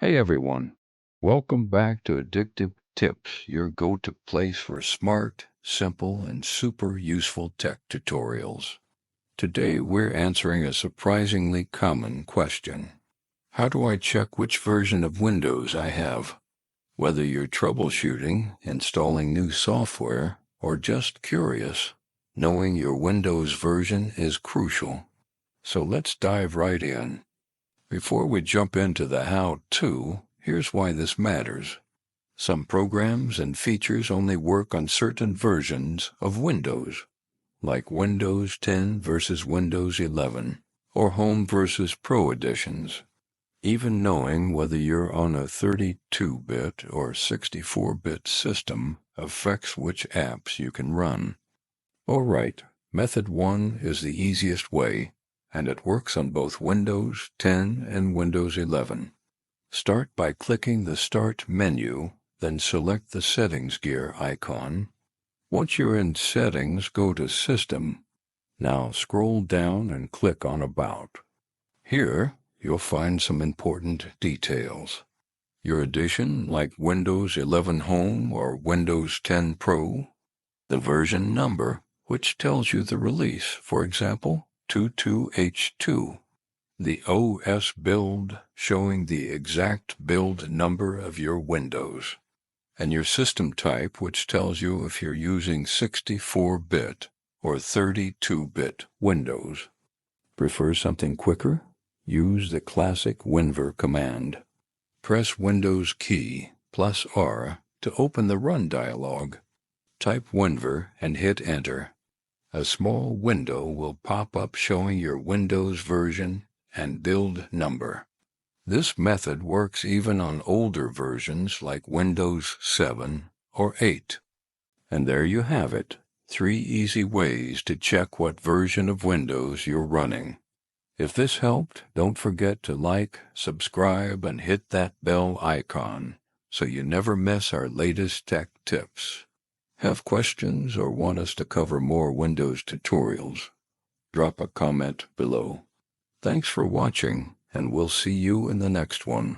Hey everyone, welcome back to Addictive Tips, your go-to place for smart, simple, and super useful tech tutorials. Today we're answering a surprisingly common question. How do I check which version of Windows I have? Whether you're troubleshooting, installing new software, or just curious, knowing your Windows version is crucial. So let's dive right in. Before we jump into the how-to, here's why this matters. Some programs and features only work on certain versions of Windows, like Windows 10 versus Windows 11, or Home versus Pro editions. Even knowing whether you're on a 32-bit or 64-bit system affects which apps you can run. All right, method 1 is the easiest way, and it works on both Windows 10 and Windows 11. Start by clicking the Start menu, then select the Settings gear icon. Once you're in Settings, go to System. Now scroll down and click on About. Here, you'll find some important details. Your edition, like Windows 11 Home or Windows 10 Pro. The version number, which tells you the release, for example, 22H2. The OS build, showing the exact build number of your Windows. And your system type, which tells you if you're using 64-bit or 32-bit Windows. Prefer something quicker? Use the classic WinVer command. Press Windows key plus R to open the Run dialog. Type WinVer and hit Enter. A small window will pop up showing your Windows version and build number. This method works even on older versions like Windows 7 or 8. And there you have it, 3 easy ways to check what version of Windows you're running. If this helped, don't forget to like, subscribe, and hit that bell icon so you never miss our latest tech tips. Have questions or want us to cover more Windows tutorials? Drop a comment below. Thanks for watching, and we'll see you in the next one.